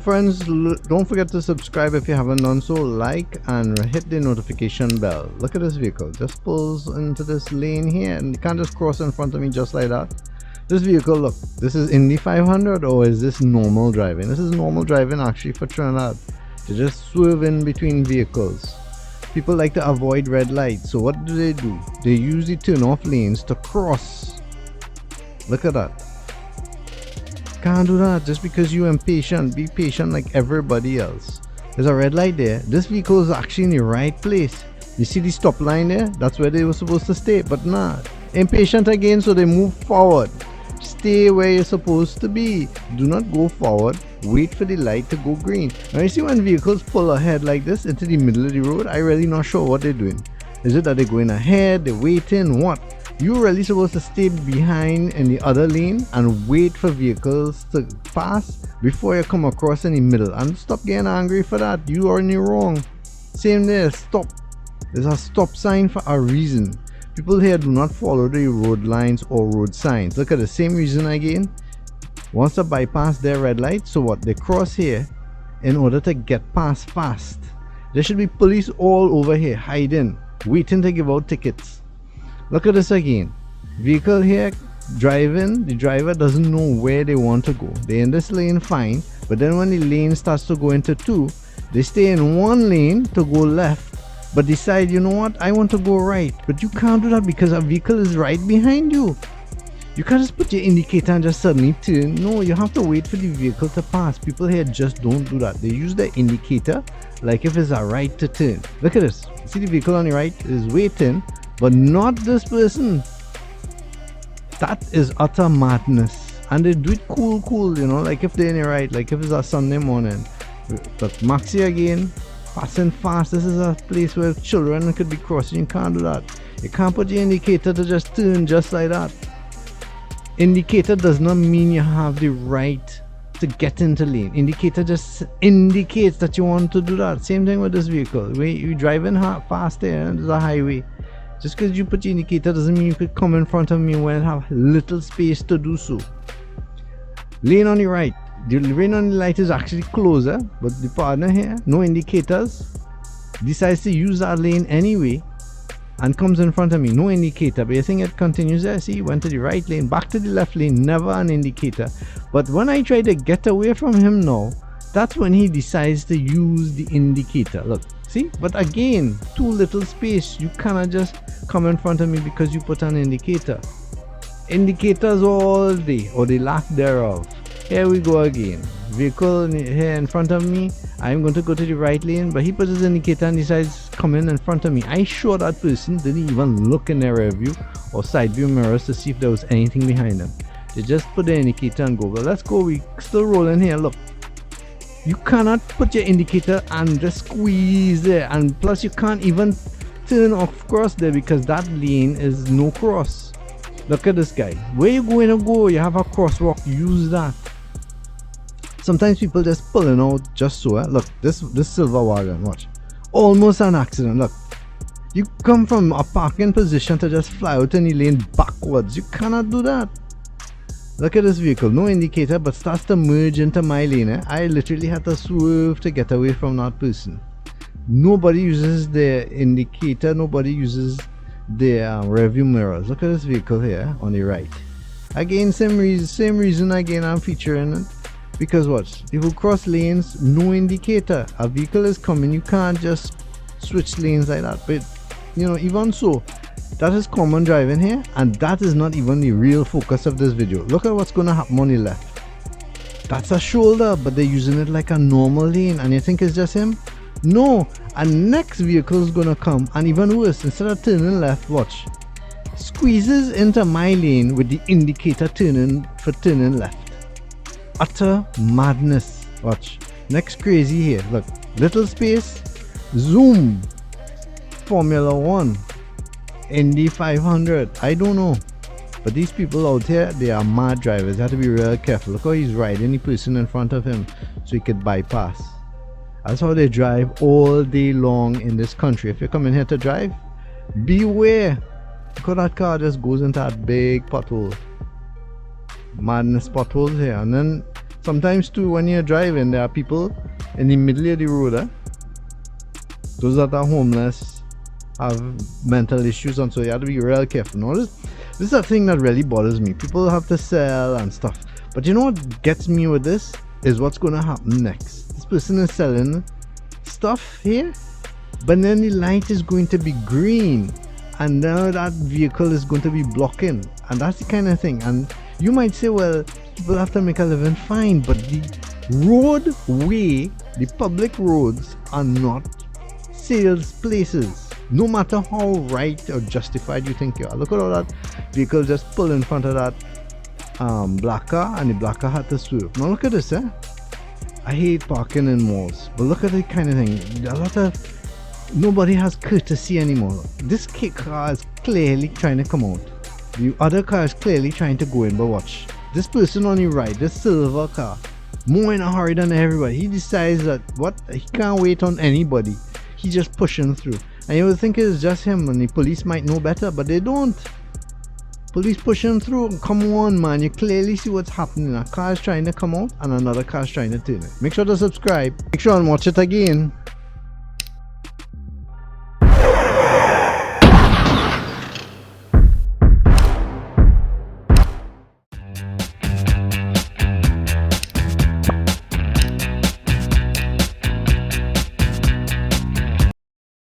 So friends, don't forget to subscribe if you haven't done so, like and hit the notification bell. Look at this vehicle, just pulls into this lane here and you can't just cross in front of me just like that. This vehicle, look, this is Indy 500 or is this normal driving? This is normal driving actually for Trinidad. They just swerve in between vehicles. People like to avoid red lights, so what do? They usually turn off lanes to cross. Look at that. Can't do that just because you're impatient. Be patient like everybody else. There's a red light there. This vehicle is actually in the right place. You see the stop line there? That's where they were supposed to stay, but nah. Impatient again, so they move forward. Stay where you're supposed to be. Do not go forward. Wait for the light to go green. Now you see when vehicles pull ahead like this into the middle of the road, I'm really not sure what they're doing. Is it that they're going ahead, they're waiting, what? You're really supposed to stay behind in the other lane and wait for vehicles to pass before you come across in the middle. And stop getting angry for that. You are in the wrong. Same there, stop. There's a stop sign for a reason. People here do not follow the road lines or road signs. Look at the same reason again. Wants to bypass their red light, so what? They cross here in order to get past fast. There should be police all over here hiding, waiting to give out tickets. Look at this again. Vehicle here driving, the driver doesn't know where they want to go. They're in this lane fine, but then when the lane starts to go into two, they stay in one lane to go left, but decide, you know what, I want to go right. But you can't do that because a vehicle is right behind you. You can't just put your indicator and just suddenly turn. No, you have to wait for the vehicle to pass. People here just don't do that. They use the indicator like if it's a right to turn. Look at this. See the vehicle on the right is waiting, but not this person. That is utter madness. And they do it cool, you know, like if they're in the right, like if it's a Sunday morning. But Maxi again, passing fast. This is a place where children could be crossing. You can't do that. You can't put your indicator to just turn just like that. Indicator does not mean you have the right to get into lane. Indicator just indicates that you want to do that. Same thing with this vehicle. When you're driving fast there and there's a highway, just because you put your indicator doesn't mean you could come in front of me when I have little space to do so. Lane on the right. The lane on the light is actually closer, but the partner here, no indicators, decides to use that lane anyway and comes in front of me, no indicator. But you think it continues there? See, went to the right lane, back to the left lane, never an indicator. But when I try to get away from him now, that's when he decides to use the indicator. Look, see? But again, too little space. You cannot just come in front of me because you put an indicator. Indicators all day, or the lack thereof. Here we go again. Vehicle here in front of me. I'm going to go to the right lane, but he puts his indicator and decides to come in front of me. I sure that person didn't even look in their rear view or side view mirrors to see if there was anything behind them. They just put the indicator and go. Well, let's go. We still rolling here. Look, you cannot put your indicator and just squeeze there, and plus you can't even turn off cross there because that lane is no cross. Look at this guy. Where you going to go? You have a crosswalk. Use that. Sometimes people just pulling out just so. Look, this silver wagon, watch. Almost an accident. Look, you come from a parking position to just fly out in the lane backwards. You cannot do that. Look at this vehicle, no indicator, but starts to merge into my lane. I literally had to swerve to get away from that person. Nobody uses their indicator. Nobody uses their rear view mirrors. Look at this vehicle here on the right. Again, same reason again I'm featuring it. Because what? People cross lanes, no indicator. A vehicle is coming, you can't just switch lanes like that. But you know, even so, that is common driving here, and that is not even the real focus of this video. Look at what's going to happen on the left. That's a shoulder, but they're using it like a normal lane, and you think it's just him? No, a next vehicle is going to come, and even worse, instead of turning left, watch, squeezes into my lane with the indicator turning left. Utter madness. Watch. Next crazy here. Look. Little space. Zoom. Formula 1. Indy 500. I don't know. But these people out here, they are mad drivers. You have to be real careful. Look how he's riding the person in front of him so he could bypass. That's how they drive all day long in this country. If you're coming here to drive, beware. Look how that car just goes into that big pothole. Madness potholes here, and then Sometimes too, when you're driving, there are people in the middle of the road, those that are homeless, have mental issues, and so you have to be real careful. Now, this is a thing that really bothers me. People have to sell and stuff, but you know what gets me with this is what's going to happen next. This person is selling stuff here, but then the light is going to be green, and now that vehicle is going to be blocking, and that's the kind of thing. And you might say, well, people have to make a living, fine, but the roadway, the public roads are not sales places, no matter how right or justified you think you are. Look at all that vehicle just pull in front of that black car, and the black car had to swerve. Now look at this, I hate parking in malls, but look at the kind of thing. Nobody has courtesy anymore. This car is clearly trying to come out. The other car is clearly trying to go in, but watch. This person on the right, this silver car, more in a hurry than everybody. He decides that he can't wait on anybody. He's just pushing through. And you would think it's just him, and the police might know better, but they don't. Police pushing through. Come on, man. You clearly see what's happening. A car is trying to come out, and another car is trying to turn it. Make sure to subscribe. Make sure and watch it again.